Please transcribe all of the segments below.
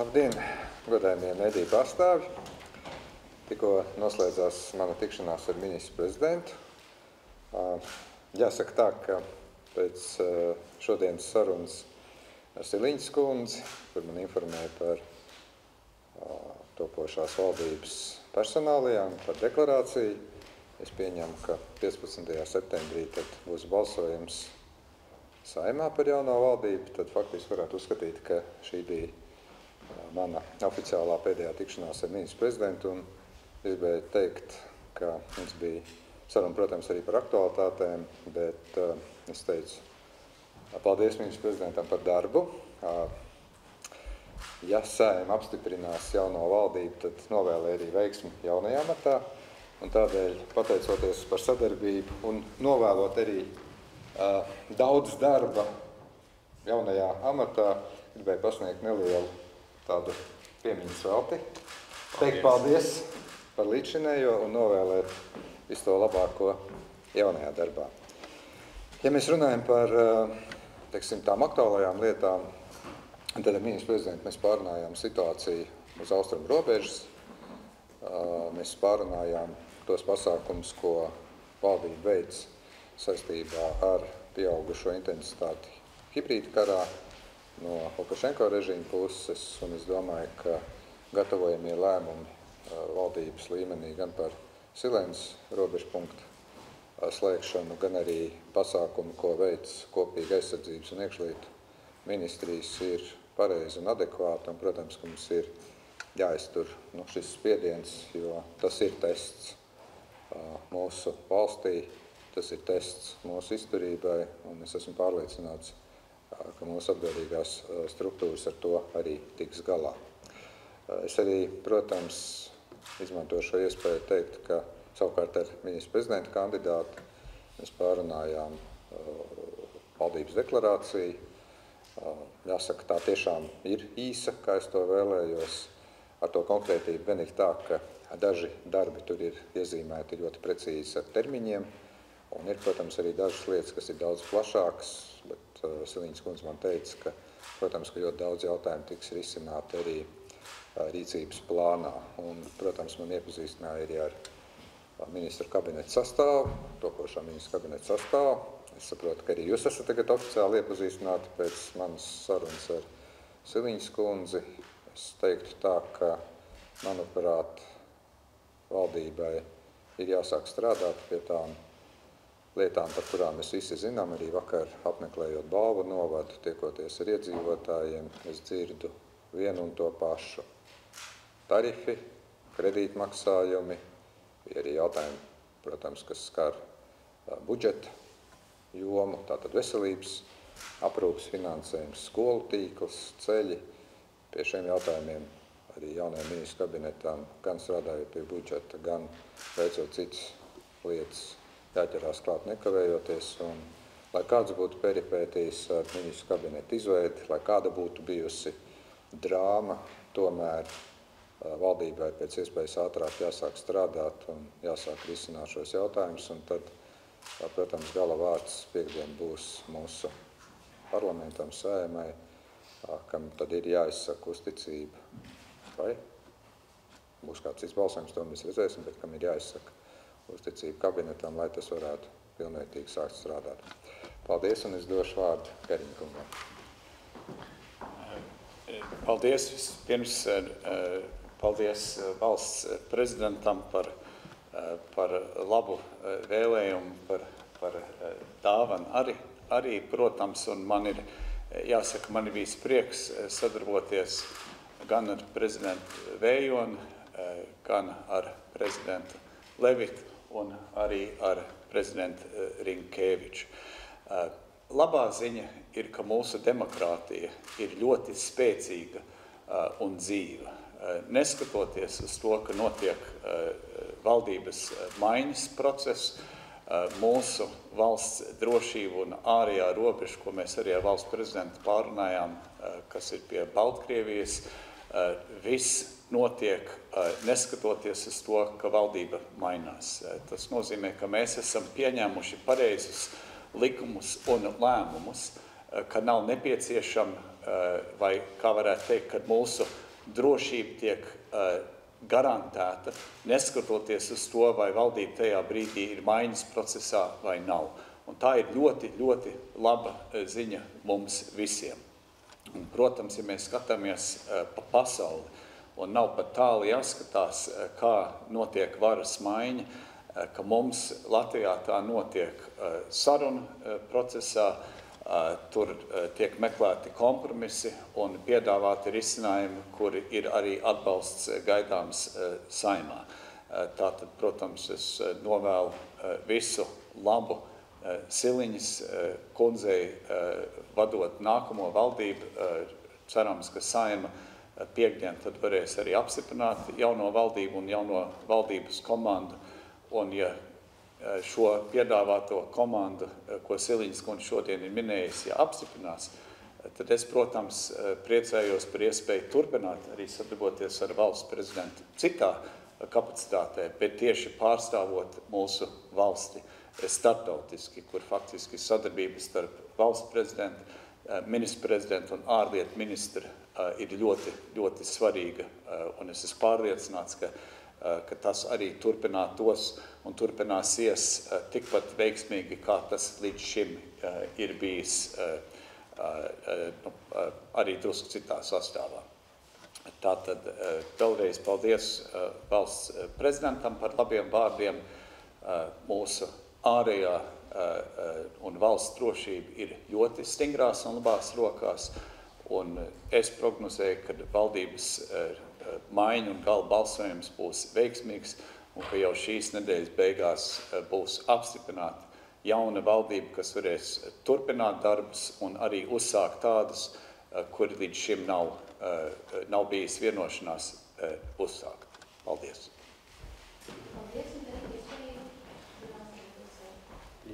Labdien, godājumie mediju pārstāvji. Tikko noslēdzās mana tikšanās ar ministru prezidentu. Jāsaka tā, ka pēc šodienas sarunas ar Siliņas kundzi, kur man informēja par topošās valdības personālijām, par deklarāciju, es pieņemu, ka 15. septembrī tad būs balsojums Saeimā par jauno valdību, tad faktiski varētu uzskatīt, ka šī bija mana oficiālā pēdējā tikšanās ar ministru prezidentu, un es gribēju teikt, ka mums bija saruna, protams, arī par aktualitātēm, bet es teicu, paldies ministru prezidentam par darbu. Ja Saeima apstiprinās jauno valdību, tad novēlēju arī veiksmi jaunajā matā, un tādēļ pateicoties par sadarbību un novēlot arī daudz darba jaunajā amatā, gribēju pasniegt nelielu tādu piemiņas velti. Teikt paldies par līdzšinējo un novēlēt visu to labāko jaunajā darbā. Ja mēs runājam par teiksim, tām aktuālajām lietām, tad ar ministru prezidentu mēs pārunājām situāciju uz austrumu robežas. Mēs pārunājām tos pasākumus, ko valdība veids saistībā ar pieaugušo intensitāti hibrīda karā no Lukašenko režīma puses, un es domāju, ka gatavojamie lēmumi valdības līmenī gan par Silēnas robežu punktu slēgšanu, gan arī pasākumu, ko veids kopīgi aizsardzības un iekšlietu ministrijas, ir pareizi un adekvāti, un, protams, ka mums ir jāiztur šis spiediens, jo tas ir tests mūsu valstī, tas ir tests mūsu izturībai, un es esmu pārliecināts, ka mūsu atbildīgās struktūras ar to arī tiks galā. Es arī, protams, izmantošu šo iespēju teikt, ka savukārt ar ministru prezidenta kandidātu mēs pārunājām valdības deklarāciju. Jāsaka, tā tiešām ir īsa, kā es to vēlējos. Ar to konkrētību gan ir tā, ka daži darbi tur ir iezīmēti ļoti precīzi ar termiņiem, un ir, protams, arī dažas lietas, kas ir daudz plašākas, bet Siliņas kundze man teica, ka, protams, ka ļoti daudz jautājumu tiks risināti arī rīcības plānā. Un, protams, man iepazīstināja arī ar ministru kabineta sastāvu, topošā ministru kabineta sastāvu. Es saprotu, ka arī jūs esat tagad oficiāli iepazīstināti pēc manas sarunas ar Siliņas kundzi. Es teiktu tā, ka, manuprāt, valdībai ir jāsāk strādāt pie tām lietām, par kurām mēs visi zinām, arī vakar apmeklējot Balvu novadu, tiekoties ar iedzīvotājiem, es dzirdu vienu un to pašu. Tarifi, kredītmaksājumi, bija arī jautājumi, protams, kas skar budžeta jomu, tātad veselības aprūpes finansējums, skolu tīkls, ceļi. Pie šiem jautājumiem arī jaunajam ministru kabinetam gan strādājot pie budžeta, gan veicot citas lietas, jāķerās klāt nekavējoties, un lai kāds būtu peripētīs ar ministru kabinetu izveidi, lai kāda būtu bijusi drāma, tomēr valdībai pēc iespējas ātrāk jāsāk strādāt un jāsāk risināt šos jautājumus, un tad, protams, gala vārds piekdien būs mūsu parlamentam, Saeimai, kam tad ir jāizsaka uzticība, vai būs kāds cits balsojums, to mēs redzēsim, bet kam ir jāizsaka uzticību kabinetam, lai tas varētu pilnvērtīgi sākt strādāt. Paldies, un es došu vārdu Kariņa kungam. Paldies. Vispirms paldies valsts prezidentam par labu vēlējumu, par dāvanu arī, protams, un man ir, jāsaka, man ir bijis prieks sadarboties gan ar prezidentu Vējoni, gan ar prezidentu Levitu un arī ar prezidentu Rinkēviču. Labā ziņa ir, ka mūsu demokrātija ir ļoti spēcīga un dzīva. Neskatoties uz to, ka notiek valdības maiņas process, mūsu valsts drošība un ārējā robeža, ko mēs arī ar valsts prezidentu pārunājām, kas ir pie Baltkrievijas, viss notiek neskatoties uz to, ka valdība mainās. Tas nozīmē, ka mēs esam pieņēmuši pareizus likumus un lēmumus, ka nav nepieciešama, vai kā varētu teikt, ka mūsu drošība tiek garantēta, neskatoties uz to, vai valdība tajā brīdī ir maiņas procesā vai nav. Un tā ir ļoti, ļoti laba ziņa mums visiem. Un, protams, ja mēs skatāmies pa pasauli, un nav pat tālu jāskatās, kā notiek varas maiņa, ka mums Latvijā tā notiek sarunu procesā, tur tiek meklēti kompromisi un piedāvāti risinājumi, kuri ir arī atbalsts gaidāms Saeimā. Tātad, protams, es novēlu visu labu Siliņas kundzei vadot nākamo valdību. Cerams, ka Saeima piekdien tad varēs arī apstiprināt jauno valdību un jauno valdības komandu. Un ja šo piedāvāto komandu, ko Siliņas kundze šodien ir minējis, ja apstiprinās, tad es, protams, priecājos par iespēju turpināt arī sadarboties ar valsts prezidentu citā kapacitātē, bet tieši pārstāvot mūsu valsti starptautiski, kur faktiski sadarbība starp valsts prezidentu, ministru prezidentu un ārlietu ministru ir ļoti, ļoti svarīga. Un es esmu pārliecināts, ka tas arī turpinātos un turpināsies tikpat veiksmīgi, kā tas līdz šim ir bijis arī drusku citā sastāvā. Tātad vēlreiz paldies valsts prezidentam par labiem vārdiem. Mūsu ārējā un valsts drošība ir ļoti stingrās un labās rokās, un es prognozēju, ka valdības maiņa un gala balsojums būs veiksmīgs, un ka jau šīs nedēļas beigās būs apstiprināta jauna valdība, kas varēs turpināt darbus un arī uzsākt tādus, kuri līdz šim nav bijis vienošanās uzsākt. Paldies! Paldies, un tad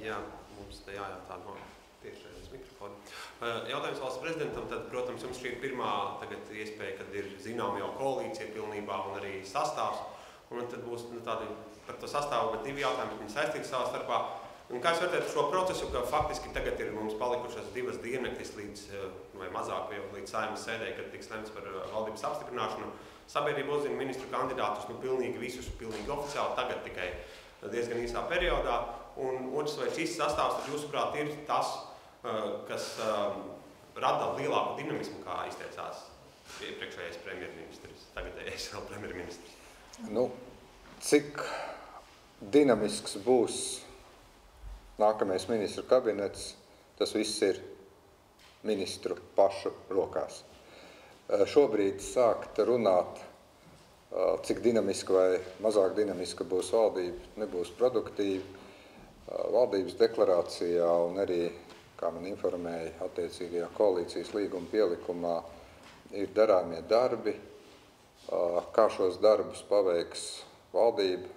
Jā, mums te jājautā no tiešreiz mikrofona. Jautājums valsts prezidentam, tad, protams, jums šī ir pirmā tagad iespēja, kad ir zinām jau koalīcija pilnībā un arī sastāvs. Un tad būs tādi par to sastāvu, bet divi jautājumi, bet viņi saistīti savā starpā. Un kā jūs vērtējat šo procesu, ka faktiski tagad ir mums palikušas 2 diennaktis līdz, vai mazāk, jau līdz Saeimas sēdē, kad tiks lemts par valdības apstiprināšanu. Sabiedrība uzzina ministru kandidātus, pilnīgi visus, pilnīgi oficiāli, tagad tikai diezgan īsā periodā. Un otrs, vai šis sastāvs, tad jūsuprāt, ir tas, kas rada lielāku dinamismu, kā izteicās iepriekšējais premjerministrs, tagadējais vēl premjerministrs? Cik dinamisks būs nākamais ministru kabinets, tas viss ir ministru pašu rokās. Šobrīd sākt runāt, cik dinamiska vai mazāk dinamiska būs valdība, nebūs produktīva. Valdības deklarācijā un arī, kā man informēja, attiecīgajā koalīcijas līguma pielikumā ir darāmie darbi, kā šos darbus paveiks valdība,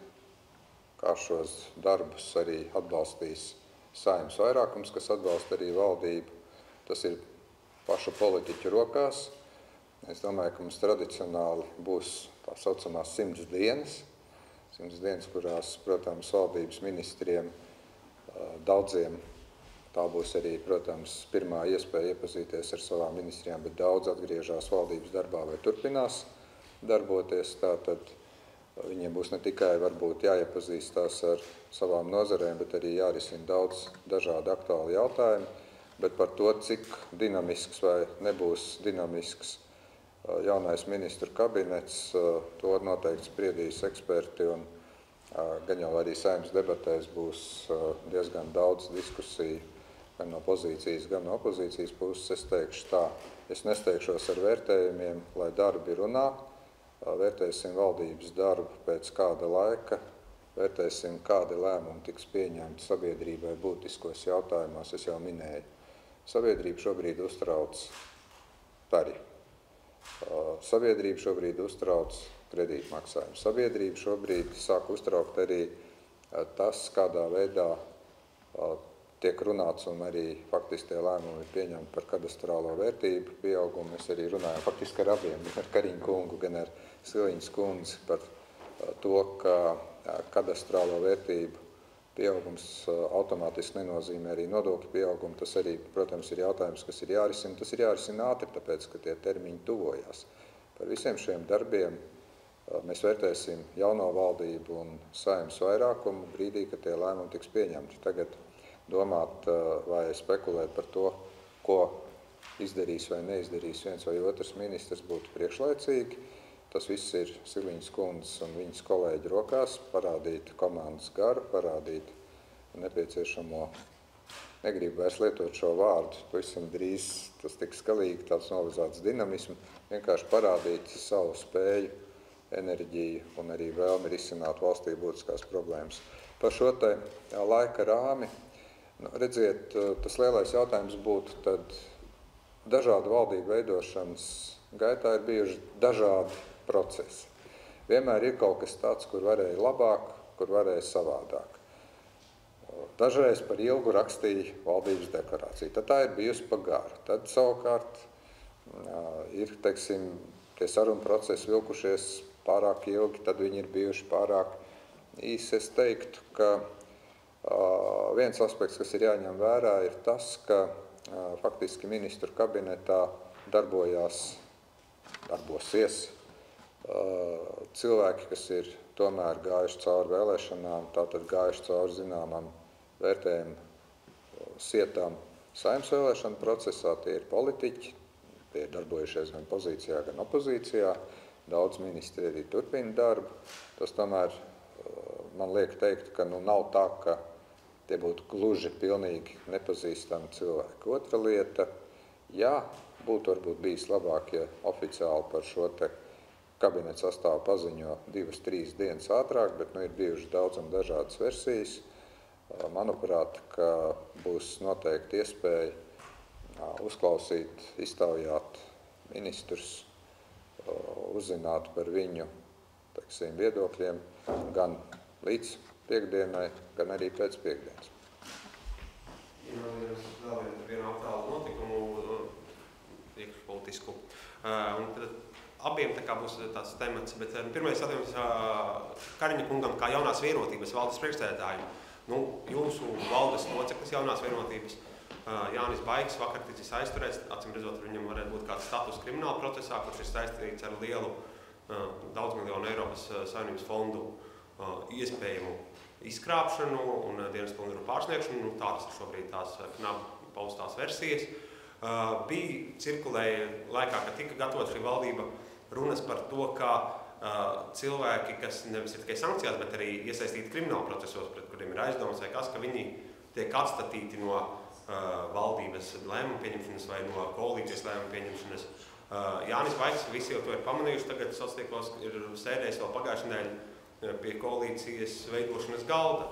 kā šos darbus arī atbalstīs Saeimas vairākums, kas atbalsta arī valdību. Tas ir pašu politiķu rokās. Es domāju, ka mums tradicionāli būs tā saucamās 100 dienas, kurās, protams, valdības ministriem daudziem tā būs arī, protams, pirmā iespēja iepazīties ar savām ministrijām, bet daudz atgriežās valdības darbā vai turpinās darboties. Tātad viņiem būs ne tikai varbūt jāiepazīstās ar savām nozarēm, bet arī jārisina daudz dažādu aktuālu jautājumu. Bet par to, cik dinamisks vai nebūs dinamisks jaunais ministru kabinets, to noteikti spriedīs eksperti, un gan jau arī Saeimas debatēs būs diezgan daudz diskusiju gan no pozīcijas, gan no opozīcijas puses. Es teikšu tā, es nesteigšos ar vērtējumiem, lai darbi runā, vērtēsim valdības darbu pēc kāda laika, vērtēsim, kādi lēmumi tiks pieņemti sabiedrībai būtiskos jautājumos. Es jau minēju, sabiedrība šobrīd uztrauc tarifu. Sabiedrība šobrīd uztrauc kredītmaksājumu. Sabiedrība šobrīd sāk uztraukt arī tas, kādā veidā tiek runāts un arī faktiski tie lēmumi pieņemti par kadastrālo vērtību pieaugumu. Mēs arī runājam faktiski ar abiem, gan ar Kariņu kungu, gan ar Siliņas kundzi par to, ka kadastrālo vērtību pieaugums automātiski nenozīmē arī nodokļu pieaugumu. Tas arī, protams, ir jautājums, kas ir jārisina. Tas ir jārisina ātri, tāpēc, ka tie termiņi tuvojās. Par visiem šiem darbiem mēs vērtēsim jauno valdību un Saeimas vairākumu brīdī, kad tie lēmumi tiks pieņemti. Tagad domāt vai spekulēt par to, ko izdarīs vai neizdarīs viens vai otrs ministrs, būtu priekšlaicīgi. Tas viss ir Siliņas kundzes un viņas kolēģi rokās, parādīt komandas garu, parādīt nepieciešamo, negribu vairs lietot šo vārdu, pavisam drīz tas tiks skalīgi, tāds novazāts dinamismu, vienkārši parādīt savu spēju, enerģiju un arī vēlmi risināt valstī būtiskās problēmas. Par šo te laika rāmi, redziet, tas lielais jautājums būtu tad dažādu valdību veidošanas gaitā ir bijuši dažādi procesi. Vienmēr ir kaut kas tāds, kur varēja labāk, kur varēja savādāk. Dažreiz par ilgu rakstīja valdības deklarāciju, tad tā ir bijusi pa garu. Tad savukārt ir, teiksim, tie sarunu procesi vilkušies pārāk ilgi, tad viņi ir bijuši pārāk īsi. Es teiktu, ka viens aspekts, kas ir jāņem vērā, ir tas, ka faktiski ministru kabinetā darbosies cilvēki, kas ir tomēr gājuši cauri vēlēšanām, tātad gājuši cauri zināmam vērtējumu sietām Saeimas vēlēšanu procesā, tie ir politiķi, tie ir darbojušies gan pozīcijā, gan opozīcijā, daudz ministri arī turpina darbu. Tas tomēr man liek teikt, ka nav tā, ka tie būtu gluži pilnīgi nepazīstami cilvēki. Otra lieta, jā, būtu varbūt bijis labāk, ja oficiāli par šo te kabineta sastāvu paziņo 2-3 dienas ātrāk, bet ir bijušas daudz un dažādas versijas. Manuprāt, ka būs noteikti iespēja uzklausīt, iztaujāt ministrus, uzzināt par viņu, teiksim, viedokļiem gan līdz piekdienai, gan arī pēc piekdienas. Vēl vienu aktuālu notikumu, iekšpolitisku. Un tad abiem tā kā būs tāds temats, bet pirmais jautājums Kariņa kungam kā jaunās vienotības valdes priekšsēdētājiem. Jūsu valdes loceklis jaunās vienotības Jānis Baigs vakar ticis aizturēts, acīm redzot, viņam varētu būt kāds status krimināla procesā, kurš ir saistīts ar lielu daudz miljonu Eiropas Savienības fondu iespējamu izkrāpšanu un dienas pilnvaru pārsniegšanu. Tādas ir šobrīd tās knapi paustās versijas. Cirkulēja laikā, kad tika gatavota šī valdība, runas par to, ka cilvēki, kas nevis ir tikai sankcijās, bet arī iesaistīti krimināla procesos, pret kuriem ir aizdomas vai kas, ka viņi tiek atstatīti no valdības lēmumu pieņemšanas vai no koalīcijas lēmumu pieņemšanas. Jānis Baigs, visi jau to ir pamanījuši, tagad sociālos ir sēdējis vēl pagājušajā nedēļā pie koalīcijas veidošanas galda.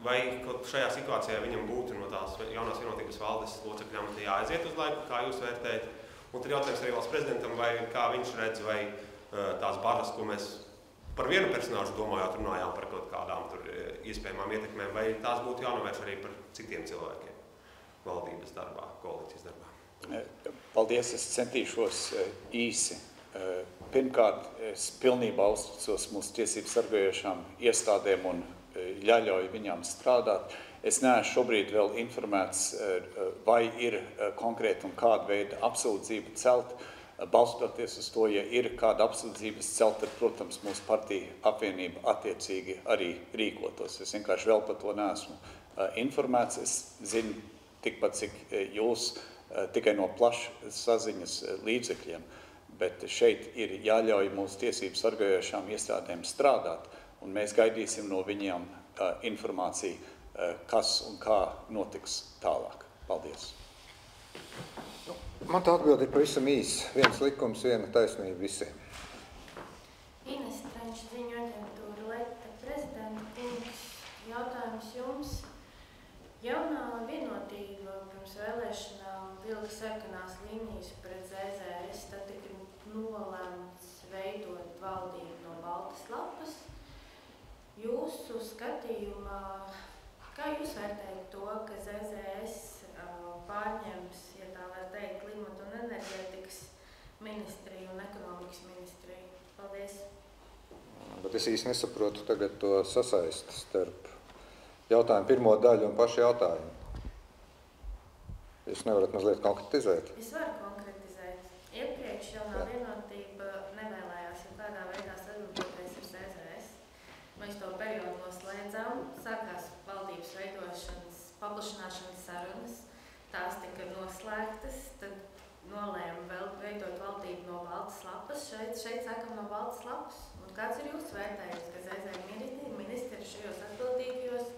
Vai kaut šajā situācijā viņam būtu no tās jaunās vienotības valdes locekļiem jāaiziet uz laiku, kā jūs vērtējat? Un tad jautājums arī valsts prezidentam, vai kā viņš redz, vai tās bažas, ko mēs par vienu personāžu domājot runājām par kaut kādām tur iespējamām ietekmēm, vai tās būtu jānovērš arī par citiem cilvēkiem valdības darbā, koalīcijas darbā? Paldies, es centīšos īsi. Pirmkārt, es pilnībā uzticos mūsu tiesību sargājošām iestādēm un ļauju viņām strādāt. Es neesmu šobrīd vēl informēts, vai ir konkrēti un kāda veida apsūdzība celt. Balstoties uz to, ja ir kāda apsūdzības celt, tad, protams, mūsu partija apvienība attiecīgi arī rīkotos. Es vienkārši vēl par to neesmu informēts. Es zinu tikpat, cik jūs, tikai no plašas saziņas līdzekļiem, bet šeit ir jāļauj mūsu tiesību sargājošām iestādēm strādāt, un mēs gaidīsim no viņiem informāciju, kas un kā notiks tālāk. Paldies! Man tā atbilde ir pavisam īsa. Viens likums, viena taisnība visiem. Ines Trenč, ziņu aģentūra, Leta prezidenta kungs, jautājums jums. Jaunā vienotība pirms vēlēšanām vilka sarkanās līnijas pret ZZS, tad tika nolēmts veidot valdību no baltas lapas. Jūsu skatījumā, kā jūs vērtējat to, ka ZZS pārņems, ja tā var teikt, klimata un enerģētikas ministriju un ekonomikas ministriju? Paldies! Bet es īsti nesaprotu tagad to sasaisti starp jautājumu pirmo daļu un pašu jautājumu. Jūs nevarat mazliet konkretizēt? Es varu konkretizēt. Iepriekš jaunā vienotība sākās valdības veidošanas, paplašināšanas sarunas, tās tika noslēgtas, tad nolēma vēl veidot valdību no baltas lapas. Šeit sākam no baltas lapas. Un kāds ir jūsu vērtējums, ka reizēm ministri šajos atbildīgajos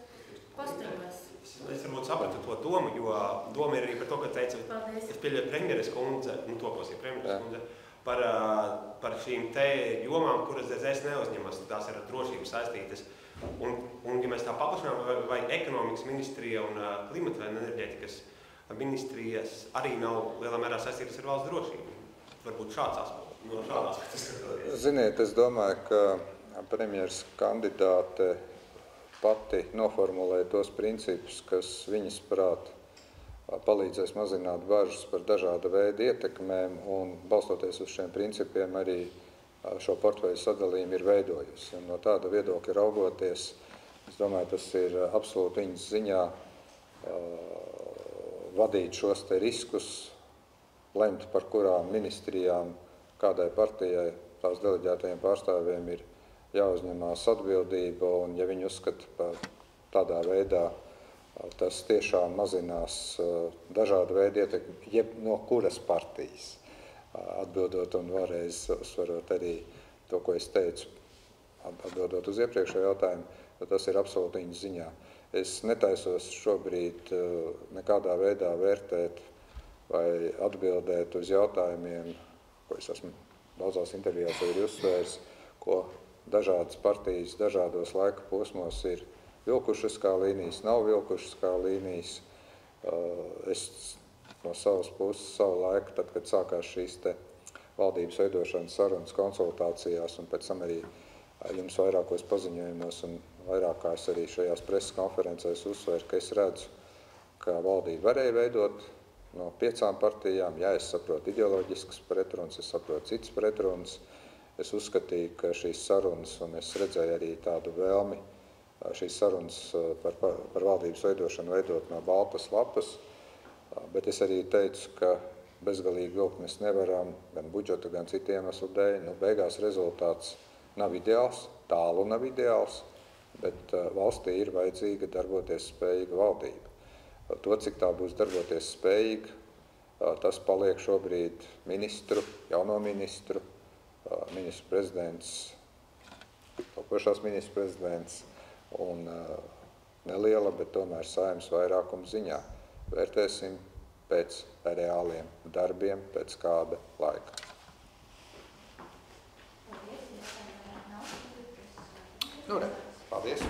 posteņos? Es varbūt sapratu to domu, jo doma ir arī par to, ka teica, Paldies. es pieļauju premjeras kundze, to, ko ir premjeras kundze, par šīm te jomām, kuras DZS neuzņemas, tās ir ar drošību saistītas. Un ja mēs tā paplašinām, vai ekonomikas ministrija un klimata vai enerģētikas ministrijas arī nav lielā mērā saistītas ar valsts drošību. Varbūt šāds aspekts. Ziniet, es domāju, ka premjeras kandidāte pati noformulēja tos principus, kas viņas prāt palīdzēs mazināt bažas par dažāda veida ietekmēm, un balstoties uz šiem principiem arī šo portfeļu sadalījumu ir veidojusi. Un no tāda viedokļa raugoties, es domāju, tas ir absolūti viņas ziņā vadīt šos te riskus, lemt par kurām ministrijām, kādai partijai, tās deleģētajiem pārstāvjiem ir jāuzņemās atbildība, un ja viņi uzskata tādā veidā, tas tiešām mazinās dažādu veidu ietekmi, jeb no kuras partijas, atbildot un vēlreiz uzsverot arī to, ko es teicu, atbildot uz iepriekšējo jautājumu, tas ir absolūti viņas ziņā. Es netaisos šobrīd nekādā veidā vērtēt vai atbildēt uz jautājumiem, ko es esmu daudzās intervijās arī uzsvērs, ko dažādas partijas dažādos laika posmos ir vilkušas kā līnijas, nav vilkušas kā līnijas. Es no savas puses, savu laiku, tad, kad sākās šīs te valdības veidošanas sarunas konsultācijās un pēc tam arī jums vairākos paziņojumos un vairākās arī šajās preses konferencēs uzsvēru, ka es redzu, ka valdība varēja veidot no 5 partijām. Jā, es saprotu ideoloģiskas pretrunas, es saprotu citas pretrunas. Es uzskatīju, ka šīs sarunas, un es redzēju arī tādu vēlmi, šīs sarunas par valdības veidošanu veidot no baltas lapas, bet es arī teicu, ka bezgalīgi vilkt mēs nevaram, gan budžeta, gan citu iemeslu dēļ. Beigās rezultāts nav ideāls, tālu nav ideāls, bet valstī ir vajadzīga darboties spējīga valdība. To, cik tā būs darboties spējīga, tas paliek šobrīd ministru, jauno ministru, ministru prezidents, topošās ministru prezidents un neliela, bet tomēr Saeimas vairākuma ziņā. Vērtēsim pēc reāliem darbiem, pēc kāda laika. Paldies!